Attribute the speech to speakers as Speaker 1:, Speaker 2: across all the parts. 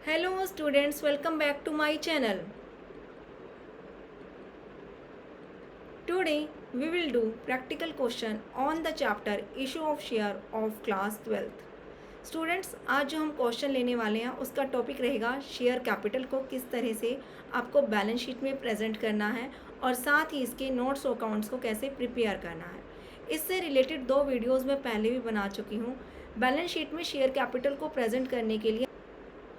Speaker 1: Hello students, welcome back to my channel. Today we will do practical question on the chapter issue of share of class 12th. Students, आज जो हम question लेने वाले हैं उसका topic रहेगा share capital को किस तरह से आपको बैलेंस शीट में प्रेजेंट करना है और साथ ही इसके नोट्स और अकाउंट्स को कैसे प्रिपेयर करना है। इससे रिलेटेड दो वीडियोस मैं पहले भी बना चुकी हूँ। बैलेंस शीट में शेयर कैपिटल को प्रेजेंट करने के लिए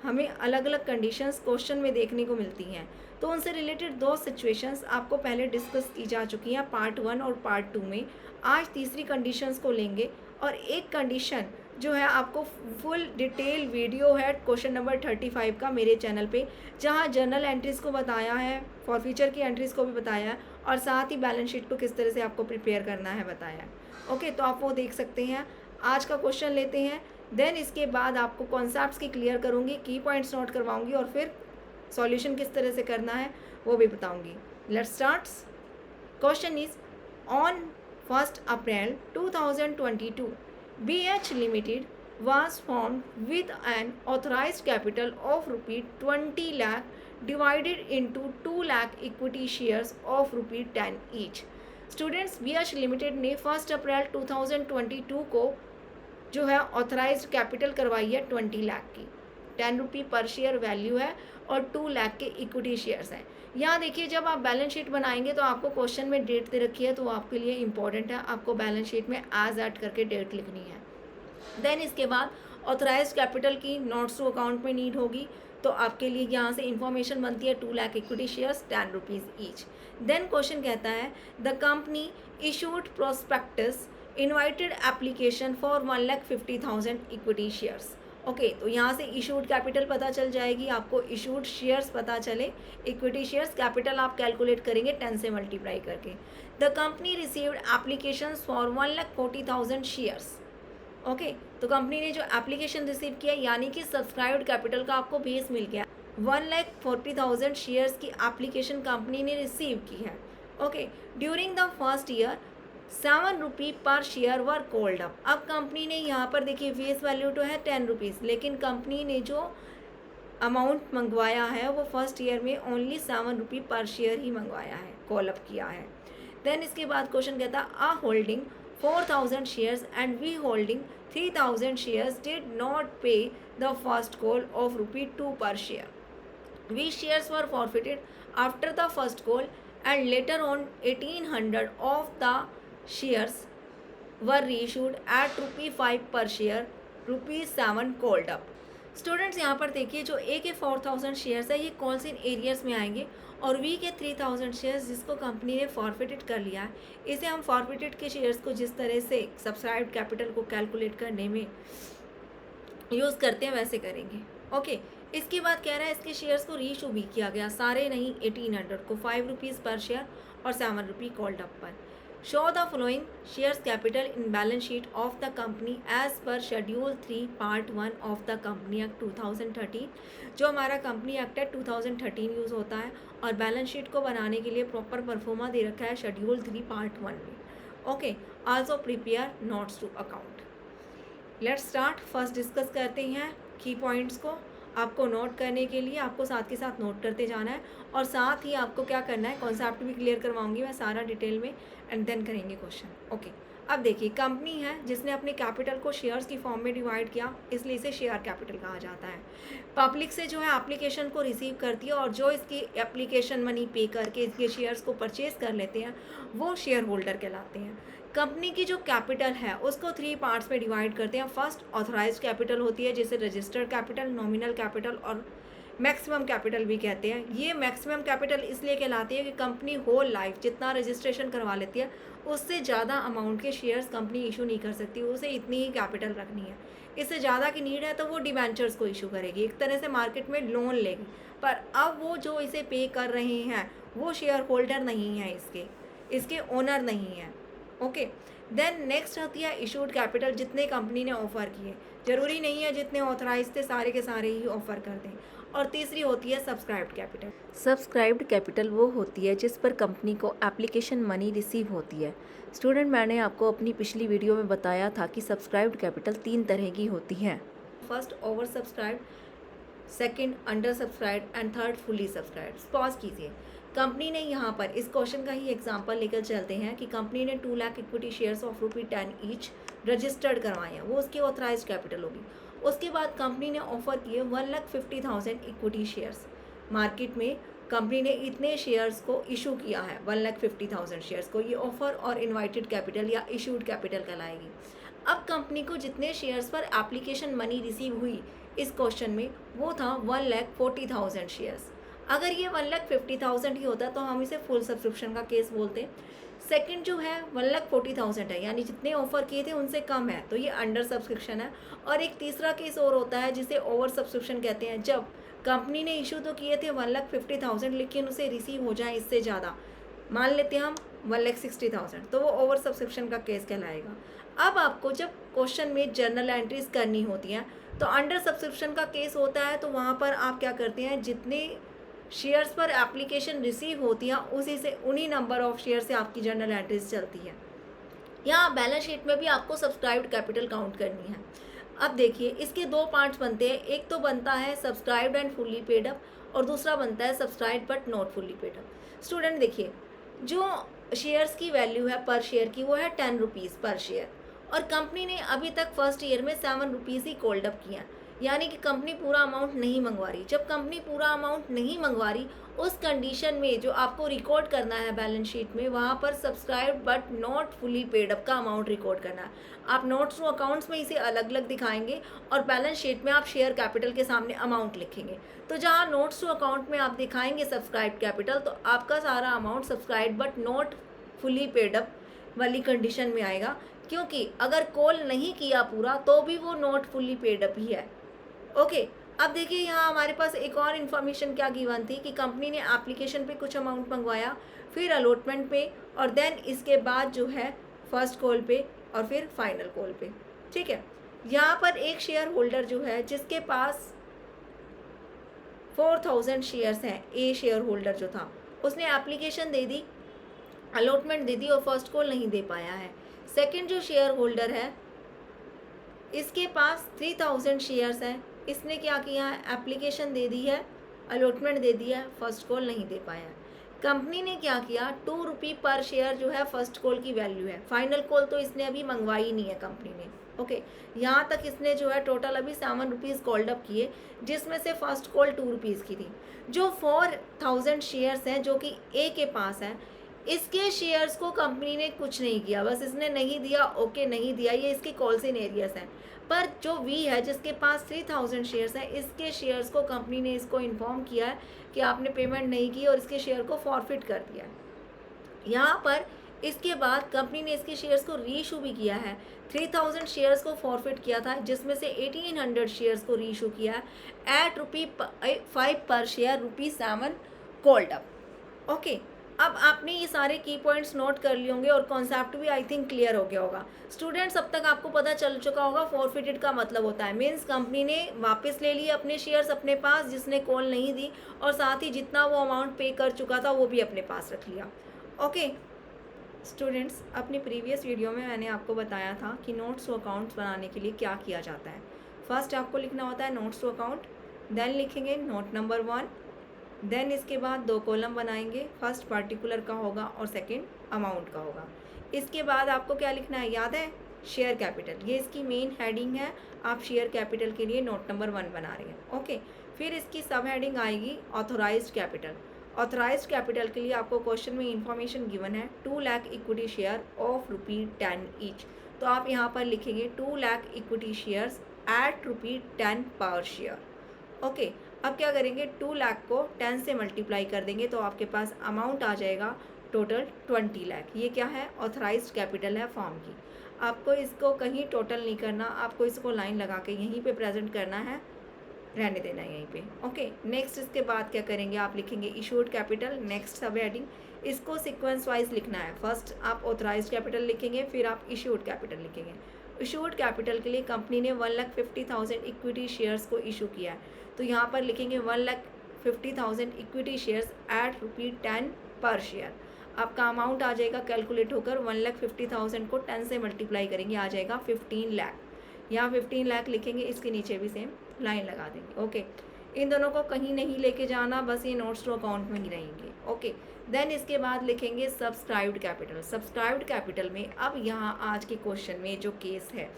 Speaker 1: हमें अलग अलग कंडीशंस क्वेश्चन में देखने को मिलती हैं, तो उनसे रिलेटेड दो सिचुएशंस आपको पहले डिस्कस की जा चुकी हैं पार्ट 1 और पार्ट 2 में। आज तीसरी कंडीशंस को लेंगे और एक कंडीशन जो है आपको फुल डिटेल वीडियो है क्वेश्चन नंबर 35 का मेरे चैनल पे, जहां जर्नल एंट्रीज़ को बताया है, फॉर फ्यूचर की एंट्रीज़ को भी बताया है और साथ ही बैलेंस शीट को किस तरह से आपको प्रिपेयर करना है बताया है। ओके, तो आप वो देख सकते हैं। आज का क्वेश्चन लेते हैं, देन इसके बाद आपको कॉन्सेप्ट्स की क्लियर करूँगी, की पॉइंट्स नोट करवाऊँगी और फिर सॉल्यूशन किस तरह से करना है वो भी बताऊँगी। Let's start. Question is on 1 April 2022 BH Limited was formed with an authorized capital of rupee 20 lakh divided into 2 lakh equity shares of rupee 10 each. Students, BH Limited ने 1 अप्रैल 2022 को जो है ऑथराइज्ड कैपिटल करवाई है 20 लाख की, 10 रुपी पर शेयर वैल्यू है और 2 लाख के इक्विटी शेयर्स हैं। यहाँ देखिए, जब आप बैलेंस शीट बनाएंगे तो आपको क्वेश्चन में डेट दे रखी है, तो वो आपके लिए इंपॉर्टेंट है। आपको बैलेंस शीट में एज ऐड करके डेट लिखनी है। देन इसके बाद ऑथराइज्ड कैपिटल की नोट्स टू अकाउंट में नीड होगी, तो आपके लिए यहाँ से इंफॉर्मेशन बनती है 2 lakh equity shares 10 rupees each. Then question कहता है the company issued prospectus invited application for 1,50,000 equity shares. Okay, तो यहाँ से इशूड कैपिटल पता चल जाएगी आपको, इशूड शेयर्स पता चले, इक्विटी शेयर्स कैपिटल आप कैलकुलेट करेंगे 10 से मल्टीप्लाई करके। The company received application for 1,40,000 shares. Okay, तो कंपनी ने जो एप्लीकेशन रिसीव किया यानी कि सब्सक्राइब्ड कैपिटल का आपको बेस मिल गया। 1,40,000 शेयर्स की एप्लीकेशन कंपनी ने रिसीव की है। Okay, during the first year 7 रुपी पर शेयर वर कॉल्ड अप। अब कंपनी ने यहाँ पर देखिए फेस वैल्यू तो है 10 रुपीज़, लेकिन कंपनी ने जो अमाउंट मंगवाया है वो फर्स्ट ईयर में ओनली 7 रुपी पर शेयर ही मंगवाया है, कॉल अप किया है। देन इसके बाद क्वेश्चन कहता है A holding 4,000 shares and B holding 3,000 shares did not pay the first call of rupee 2 per share. B shares were forfeited after the first call and later on 1,800 of the shares were reissued at rupee 5 per share, rupee 7 called up. Students, यहाँ पर देखिए जो ए के 4,000 shares है ये कौन से arrears में आएंगे और वी के 3,000 शेयर्स जिसको कंपनी ने फॉरफिटेड कर लिया है, इसे हम फॉरफिटेड के शेयर्स को जिस तरह से सब्सक्राइब्ड कैपिटल को कैलकुलेट करने में यूज़ करते हैं वैसे करेंगे। ओके, इसके बाद कह रहा है इसके शेयर्स को रीइशू भी किया गया, सारे नहीं 1,800 को, 5 रुपीज़ पर शेयर और 7 रुपी कॉल्ड अप पर। Show the following shares capital in balance sheet of the company as per schedule 3 part 1 of the company act 2013। जो हमारा कंपनी एक्ट है 2013 यूज़ होता है और बैलेंस शीट को बनाने के लिए प्रॉपर परफॉर्मा दे रखा है शेड्यूल 3 पार्ट 1 में। Okay, also prepare notes to account. Let's start. First discuss करते हैं की पॉइंट्स को। आपको नोट करने के लिए आपको साथ के साथ नोट करते जाना है और साथ ही आपको क्या करना है, कॉन्सेप्ट भी क्लियर करवाऊंगी मैं सारा डिटेल में एंड देन करेंगे क्वेश्चन। ओके, अब देखिए कंपनी है जिसने अपने कैपिटल को शेयर्स की फॉर्म में डिवाइड किया, इसलिए इसे शेयर कैपिटल कहा जाता है। पब्लिक से जो है एप्लीकेशन को रिसीव करती है और जो इसकी एप्लीकेशन मनी पे करके इसके शेयर्स को परचेज कर लेते हैं वो शेयर होल्डर कहलाते हैं। कंपनी की जो कैपिटल है उसको 3 पार्ट्स में डिवाइड करते हैं। फर्स्ट ऑथराइज्ड कैपिटल होती है जिसे रजिस्टर्ड कैपिटल, नॉमिनल कैपिटल और मैक्सिमम कैपिटल भी कहते हैं। ये मैक्सिमम कैपिटल इसलिए कहलाती है कि कंपनी होल लाइफ जितना रजिस्ट्रेशन करवा लेती है उससे ज़्यादा अमाउंट के शेयर्स कंपनी इशू नहीं कर सकती, उसे इतनी ही कैपिटल रखनी है। इससे ज़्यादा की नीड है तो वो डिबेंचर्स को इशू करेगी, एक तरह से मार्केट में लोन लेगी। पर अब वो जो इसे पे कर रहे हैं वो शेयर होल्डर नहीं है, इसके ओनर नहीं है। ओके, देन नेक्स्ट होती है इशूड कैपिटल, जितने कंपनी ने ऑफर किए, जरूरी नहीं है जितने ऑथराइज थे सारे के सारे ही ऑफर कर दें। और तीसरी होती है सब्सक्राइब्ड कैपिटल। सब्सक्राइब्ड कैपिटल वो होती है जिस पर कंपनी को एप्लीकेशन मनी रिसीव होती है। स्टूडेंट, मैंने आपको अपनी पिछली वीडियो में बताया था कि सब्सक्राइब्ड कैपिटल 3 तरह की होती है। First over subscribed second under subscribed and third fully subscribed. Pause कीजिए। कंपनी ने यहाँ पर इस क्वेश्चन का ही एग्जांपल लेकर चलते हैं कि कंपनी ने 2 lakh equity shares of ₹10 each registered करवाए हैं, वो उसकी ऑथराइज्ड कैपिटल होगी। उसके बाद कंपनी ने ऑफर किए 1,50,000 इक्विटी शेयर्स। मार्केट में कंपनी ने इतने शेयर्स को इशू किया है, 1,50,000 शेयर्स को। ये ऑफर और इन्वाइटेड कैपिटल या इशूड कैपिटल कहलाएगी। अब कंपनी को जितने शेयर्स पर एप्लीकेशन मनी रिसीव हुई इस क्वेश्चन में, वो था 1,40,000 शेयर्स। अगर ये 1,50,000 ही होता तो हम इसे फुल सब्सक्रिप्शन का केस बोलते। सेकंड जो है 1,40,000 है, यानी जितने ऑफर किए थे उनसे कम है, तो ये अंडर सब्सक्रिप्शन है। और एक तीसरा केस और होता है जिसे ओवर सब्सक्रिप्शन कहते हैं, जब कंपनी ने इशू तो किए थे 1,50,000 लेकिन उसे रिसीव हो जाए इससे ज़्यादा, मान लेते हैं हम 1,60,000, तो वो ओवर सब्सक्रिप्शन का केस कहलाएगा। अब आपको जब क्वेश्चन में जर्नल एंट्रीज करनी होती हैं तो अंडर सब्सक्रिप्शन का केस होता है, तो वहाँ पर आप क्या करते हैं, जितने शेयर्स पर एप्लीकेशन रिसीव होती हैं उसी से उन्हीं नंबर ऑफ शेयर से आपकी जर्नल एंट्रीज चलती है। यहाँ बैलेंस शीट में भी आपको सब्सक्राइब्ड कैपिटल काउंट करनी है। अब देखिए इसके दो पार्ट्स बनते हैं, एक तो बनता है subscribed and fully paid up और दूसरा बनता है subscribed but not fully paid up. Student देखिए, जो शेयर्स की वैल्यू है पर शेयर की वो है 10 रुपीज़ पर शेयर, और कंपनी ने अभी तक फर्स्ट ईयर में 7 रुपीज़ ही कोल्ड अप किया, यानी कि कंपनी पूरा अमाउंट नहीं मंगवा रही। जब कंपनी पूरा अमाउंट नहीं मंगवा रही, उस कंडीशन में जो आपको रिकॉर्ड करना है बैलेंस शीट में, वहाँ पर subscribe but not fully paid up का अमाउंट रिकॉर्ड करना है। आप नोट्स टू अकाउंट्स में इसे अलग अलग दिखाएंगे और बैलेंस शीट में आप शेयर कैपिटल के सामने अमाउंट लिखेंगे। तो जहाँ नोट्स टू अकाउंट में आप दिखाएंगे सब्सक्राइब कैपिटल, तो आपका सारा amount subscribe but not fully paid up वाली कंडीशन में आएगा, क्योंकि अगर कॉल नहीं किया पूरा तो भी वो नॉट फुली पेड अप ही है। ओके, अब देखिए यहाँ हमारे पास एक और इन्फॉर्मेशन क्या गिवन थी कि कंपनी ने एप्लीकेशन पे कुछ अमाउंट मंगवाया, फिर अलॉटमेंट पे, और देन इसके बाद जो है फर्स्ट कॉल पे और फिर फाइनल कॉल पे। ठीक है, यहाँ पर एक शेयर होल्डर जो है जिसके पास 4,000 शेयर्स हैं, ए शेयर होल्डर जो था उसने एप्लीकेशन दे दी, अलॉटमेंट दे दी और फर्स्ट कॉल नहीं दे पाया है। सेकंड जो शेयर होल्डर है इसके पास 3,000 शेयर्स हैं, इसने क्या किया है, एप्लीकेशन दे दी है, अलॉटमेंट दे दिया है, फर्स्ट कॉल नहीं दे पाया। कंपनी ने क्या किया, 2 रुपये पर शेयर जो है फर्स्ट कॉल की वैल्यू है। फाइनल कॉल तो इसने अभी मंगवाई नहीं है कंपनी ने। ओके, यहाँ तक इसने जो है टोटल अभी 7 रुपीज़ कॉल्ड अप किए, जिसमें से फर्स्ट कॉल 2 रुपीज़ की थी। जो 4,000 शेयर्स हैं जो कि ए के पास है, इसके शेयर्स को कंपनी ने कुछ नहीं किया, बस इसने नहीं दिया, ओके नहीं दिया, ये इसके कॉल्स इन एरियस हैं। पर जो वी है जिसके पास 3,000 शेयर्स हैं, इसके शेयर्स को कंपनी ने इसको इन्फॉर्म किया है कि आपने पेमेंट नहीं की और इसके शेयर को फॉरफिट कर दिया है। यहाँ पर इसके बाद कंपनी ने इसके शेयर्स को रीइशू भी किया है। 3,000 शेयर्स को फॉरफिट किया था, जिसमें से 1,800 शेयर्स को रीइशू किया है एट ₹5 पर शेयर, ₹7 कॉल्ड अप। ओके, अब आपने ये सारे की पॉइंट्स नोट कर लिए होंगे और कॉन्सेप्ट भी आई थिंक क्लियर हो गया होगा। स्टूडेंट्स, अब तक आपको पता चल चुका होगा फॉरफिटेड का मतलब होता है, मीन्स कंपनी ने वापस ले लिए अपने शेयर्स अपने पास जिसने कॉल नहीं दी, और साथ ही जितना वो अमाउंट पे कर चुका था वो भी अपने पास रख लिया। ओके स्टूडेंट्स, अपनी प्रीवियस वीडियो में मैंने आपको बताया था कि नोट्स टू अकाउंट्स बनाने के लिए क्या किया जाता है। फर्स्ट आपको लिखना होता है नोट्स टू अकाउंट, देन लिखेंगे नोट नंबर 1, देन इसके बाद 2 कॉलम बनाएंगे, फर्स्ट पार्टिकुलर का होगा और सेकंड अमाउंट का होगा। इसके बाद आपको क्या लिखना है, याद है, शेयर कैपिटल, ये इसकी मेन हेडिंग है। आप शेयर कैपिटल के लिए नोट नंबर 1 बना रहे हैं। ओके, फिर इसकी सब हेडिंग आएगी ऑथोराइज्ड कैपिटल। ऑथोराइज्ड कैपिटल के लिए आपको क्वेश्चन में इंफॉर्मेशन गिवन है 2 lakh equity share of ₹10 each, तो आप यहाँ पर लिखेंगे 2 लाख इक्विटी शेयर्स एट ₹10 पर शेयर। ओके, अब क्या करेंगे, 2 लाख को 10 से मल्टीप्लाई कर देंगे तो आपके पास अमाउंट आ जाएगा टोटल 20 लाख। ये क्या है, ऑथराइज्ड कैपिटल है फॉर्म की। आपको इसको कहीं टोटल नहीं करना, आपको इसको लाइन लगा के यहीं पे प्रेजेंट करना है, रहने देना है यहीं पे। ओके, नेक्स्ट इसके बाद क्या करेंगे, आप लिखेंगे इशूड कैपिटल, नेक्स्ट सब हेडिंग, इसको सीक्वेंस वाइज लिखना है। फर्स्ट आप ऑथराइज्ड कैपिटल लिखेंगे, फिर आप इशूड कैपिटल लिखेंगे। इशूड कैपिटल के लिए कंपनी ने 1,50,000 इक्विटी शेयर्स को इशू किया है, तो यहाँ पर लिखेंगे 1,50,000 इक्विटी शेयर्स एट ₹10 पर शेयर। आपका अमाउंट आ जाएगा कैलकुलेट होकर, 1,50,000 को 10 से मल्टीप्लाई करेंगे, आ जाएगा 15 लाख। यहाँ 15 लाख लिखेंगे, इसके नीचे भी सेम लाइन लगा देंगे। ओके, इन दोनों को कहीं नहीं लेके जाना, बस ये नोट्स टू अकाउंट में ही रहेंगे। ओके, देन इसके बाद लिखेंगे सब्सक्राइब्ड कैपिटल। सब्सक्राइब्ड कैपिटल में अब यहाँ आज के क्वेश्चन में जो केस है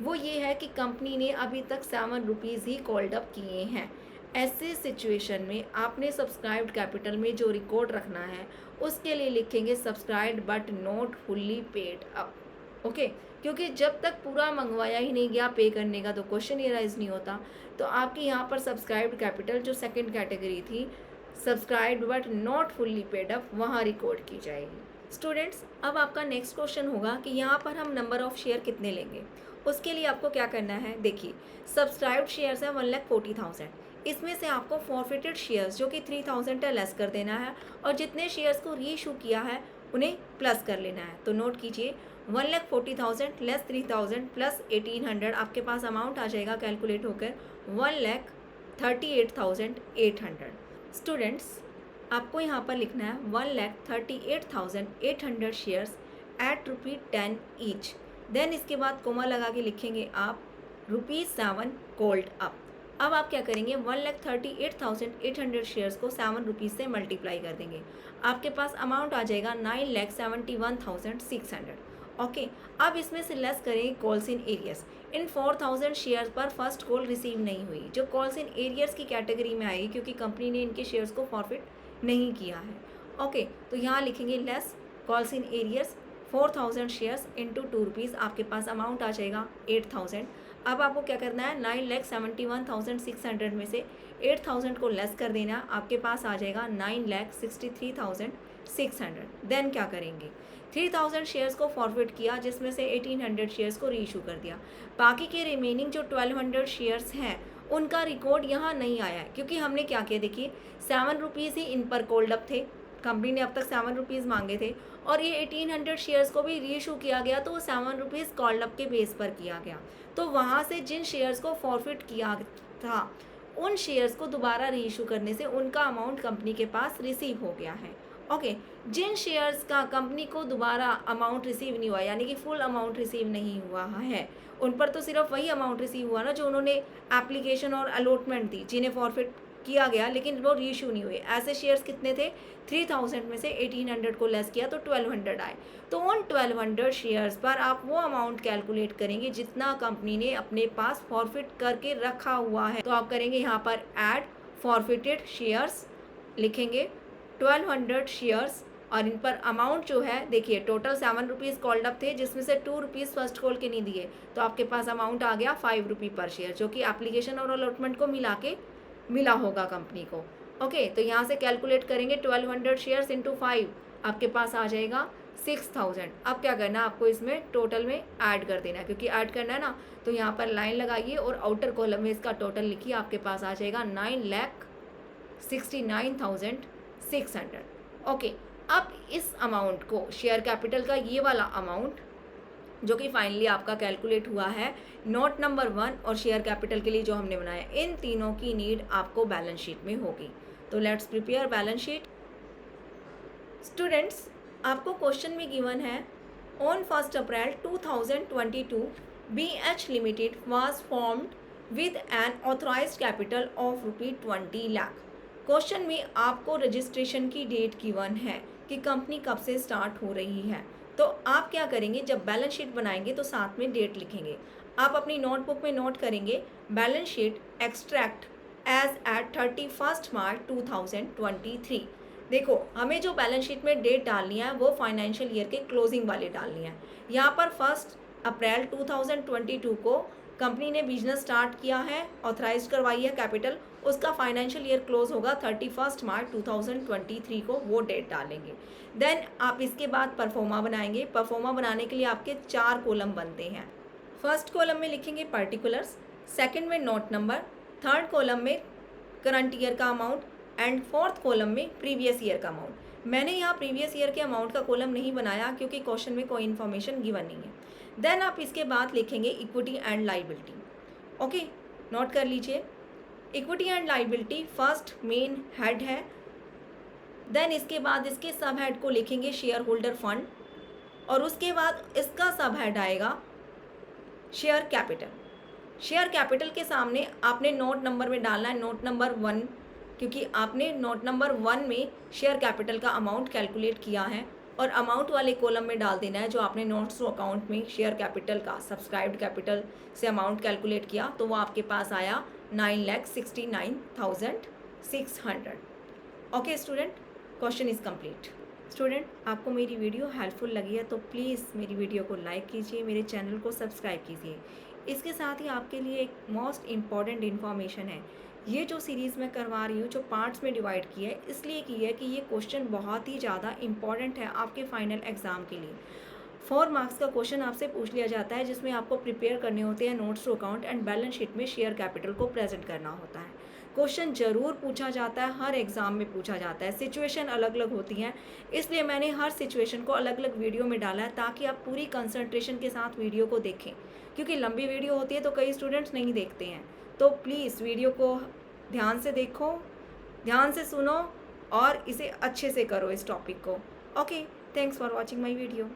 Speaker 1: वो ये है कि कंपनी ने अभी तक 7 रुपीज़ ही कॉल्ड अप किए हैं। ऐसे सिचुएशन में आपने सब्सक्राइब्ड कैपिटल में जो रिकॉर्ड रखना है उसके लिए लिखेंगे subscribed but not fully paid up. Okay, क्योंकि जब तक पूरा मंगवाया ही नहीं गया पे करने का तो क्वेश्चन ही राइज नहीं होता। तो आपकी यहाँ पर सब्सक्राइब्ड कैपिटल जो सेकंड कैटेगरी थी, subscribed but not fully paid up, वहाँ रिकॉर्ड की जाएगी। स्टूडेंट्स, अब आपका नेक्स्ट क्वेश्चन होगा कि यहाँ पर हम नंबर ऑफ शेयर कितने लेंगे। उसके लिए आपको क्या करना है, देखिए सब्सक्राइब्ड शेयर्स है 1,40,000, इसमें से आपको फॉरफिटेड शेयर्स जो कि 3,000 है लेस कर देना है, और जितने शेयर्स को री इशू किया है उन्हें प्लस कर लेना है। तो नोट कीजिए 1,40,000 लेस 3,000 प्लस 1,800, आपके पास अमाउंट आ जाएगा कैलकुलेट होकर 1,38,800। स्टूडेंट्स, आपको यहाँ पर लिखना है 1,38,800 शेयर्स एट ₹10 ईच। देन इसके बाद कोमा लगा के लिखेंगे आप ₹7 कॉल्ड अप। अब आप क्या करेंगे, 1,38,800 शेयर्स को 7 रुपीज़ से मल्टीप्लाई कर देंगे, आपके पास अमाउंट आ जाएगा 9,71,600। ओके, अब इसमें से लेस करेंगे calls in arrears. In 4,000 shares पर फर्स्ट कॉल रिसीव नहीं हुई, जो कॉल्स इन एरियर्स की कैटेगरी में आएगी क्योंकि कंपनी ने इनके शेयर्स को फॉरफिट नहीं किया है। ओके, तो यहाँ लिखेंगे less calls in arrears 4,000 shares into 2 rupees, आपके पास अमाउंट आ जाएगा 8,000। अब आपको क्या करना है, 9,71,600 में से 8,000 को लेस कर देना, आपके पास आ जाएगा 9,63,600। देन क्या करेंगे, 3,000 शेयर्स को फॉरवर्ड किया जिसमें से 1,800 शेयर्स को रीइशू कर दिया। बाकी के रिमेनिंग जो 1,200 शेयर्स हैं उनका रिकॉर्ड यहाँ नहीं आया क्योंकि हमने क्या किया, देखिए 7 रुपीज़ ही इन पर कॉल्ड अप थे, कंपनी ने अब तक 7 रुपीज़ मांगे थे, और ये 1,800 शेयर्स को भी रीइशू किया गया तो वो 7 रुपीज़ कॉल्ड अप के बेस पर किया गया। तो वहाँ से जिन शेयर्स को फॉरफिट किया था उन शेयर्स को दोबारा रीइशू करने से उनका अमाउंट कंपनी के पास रिसीव हो गया है। ओके, जिन शेयर्स का कंपनी को दोबारा अमाउंट रिसीव नहीं हुआ यानी कि फुल अमाउंट रिसीव नहीं हुआ है, उन पर तो सिर्फ वही अमाउंट रिसीव हुआ ना जो उन्होंने एप्लीकेशन और अलॉटमेंट दी, जिन्हें फॉरफिट किया गया लेकिन वो रीइशू नहीं हुए। ऐसे शेयर्स कितने थे, 3,000 में से 1,800 को लेस किया तो 1,200 आए। तो उन 1,200 शेयर्स पर आप वो अमाउंट कैलकुलेट करेंगे जितना कंपनी ने अपने पास फॉरफिट करके रखा हुआ है। तो आप करेंगे यहाँ पर ऐड फॉरफिटेड शेयर्स, लिखेंगे 1,200 शेयर्स, और इन पर अमाउंट जो है देखिए टोटल 7 रुपीज़ कॉल्ड अप थे जिसमें से 2 रुपीज़ फर्स्ट कॉल के नहीं दिए, तो आपके पास अमाउंट आ गया 5 रुपये पर शेयर जो कि एप्लीकेशन और अलॉटमेंट को मिला के मिला होगा कंपनी को। ओके, तो यहाँ से कैलकुलेट करेंगे 1,200 शेयर्स इंटू 5, आपके पास आ जाएगा 6,000। अब क्या करना है, आपको इसमें टोटल में ऐड कर देना है, क्योंकि ऐड करना है ना तो यहाँ पर लाइन लगाइए और आउटर कॉलम में इसका टोटल लिखिए, आपके पास आ जाएगा 9,69,600। ओके, अब इस अमाउंट को शेयर कैपिटल का ये वाला अमाउंट जो कि फाइनली आपका कैलकुलेट हुआ है नोट नंबर 1 और शेयर कैपिटल के लिए जो हमने बनाया, इन तीनों की नीड आपको बैलेंस शीट में होगी। तो let's prepare balance sheet. Students, आपको क्वेश्चन में गिवन है on 1 April 2022 BH limited was formed with N authorised capital of ₹20 lakh. Question में आपको रजिस्ट्रेशन की डेट गिवन है कि कंपनी कब से स्टार्ट हो रही है। तो आप क्या करेंगे, जब बैलेंस शीट बनाएंगे तो साथ में डेट लिखेंगे। आप अपनी नोटबुक में नोट करेंगे balance sheet extract as at 31 March 2023। देखो, हमें जो बैलेंस शीट में डेट डालनी है वो फाइनेंशियल ईयर के क्लोजिंग वाले डालनी है। यहाँ पर 1 अप्रैल 2022 को कंपनी ने बिजनेस स्टार्ट किया है, ऑथराइज करवाई है कैपिटल, उसका फाइनेंशियल ईयर क्लोज होगा 31 मार्च 2023 को, वो डेट डालेंगे। देन आप इसके बाद परफॉर्मा बनाएंगे। परफॉर्मा बनाने के लिए आपके 4 कॉलम बनते हैं। फर्स्ट कॉलम में लिखेंगे पर्टिकुलर्स, सेकंड में नोट नंबर, थर्ड कॉलम में करंट ईयर का अमाउंट एंड फोर्थ कॉलम में प्रीवियस ईयर का अमाउंट। मैंने यहाँ प्रीवियस ईयर के अमाउंट का कॉलम नहीं बनाया क्योंकि क्वेश्चन में कोई इन्फॉर्मेशन गिवन नहीं है। देन आप इसके बाद लिखेंगे equity and liability. Okay, note कर लीजिए, equity and liability first main head है। देन इसके बाद इसके सब हेड को लिखेंगे शेयर होल्डर फंड, और उसके बाद इसका सब हेड आएगा शेयर कैपिटल। शेयर कैपिटल के सामने आपने नोट नंबर में डालना है नोट नंबर 1, क्योंकि आपने नोट नंबर 1 में शेयर कैपिटल का अमाउंट कैलकुलेट किया है और अमाउंट वाले कॉलम में डाल देना है जो आपने नोट्स टू अकाउंट में शेयर कैपिटल का सब्सक्राइब्ड कैपिटल से अमाउंट कैलकुलेट किया, तो वो आपके पास आया 9,69,600। Okay student, question is complete. Student, आपको मेरी वीडियो हेल्पफुल लगी है तो प्लीज़ मेरी वीडियो को लाइक कीजिए, मेरे चैनल को सब्सक्राइब कीजिए। इसके साथ ही आपके लिए एक मोस्ट इम्पॉर्टेंट इन्फॉर्मेशन है। ये जो सीरीज़ मैं करवा रही हूँ, जो पार्ट्स में डिवाइड की है, इसलिए की है कि ये क्वेश्चन बहुत ही ज़्यादा इम्पॉर्टेंट है आपके फाइनल एग्ज़ाम के लिए। 4 मार्क्स का क्वेश्चन आपसे पूछ लिया जाता है, जिसमें आपको प्रिपेयर करने होते हैं notes to account and balance sheet में शेयर कैपिटल को प्रेजेंट करना होता है। क्वेश्चन ज़रूर पूछा जाता है, हर एग्ज़ाम में पूछा जाता है। सिचुएशन अलग अलग होती हैं, इसलिए मैंने हर सिचुएशन को अलग अलग वीडियो में डाला है ताकि आप पूरी कंसंट्रेशन के साथ वीडियो को देखें, क्योंकि लंबी वीडियो होती है तो कई स्टूडेंट्स नहीं देखते हैं। तो प्लीज़ वीडियो को ध्यान से देखो, ध्यान से सुनो और इसे अच्छे से करो इस टॉपिक को। Okay, thanks for watching my video.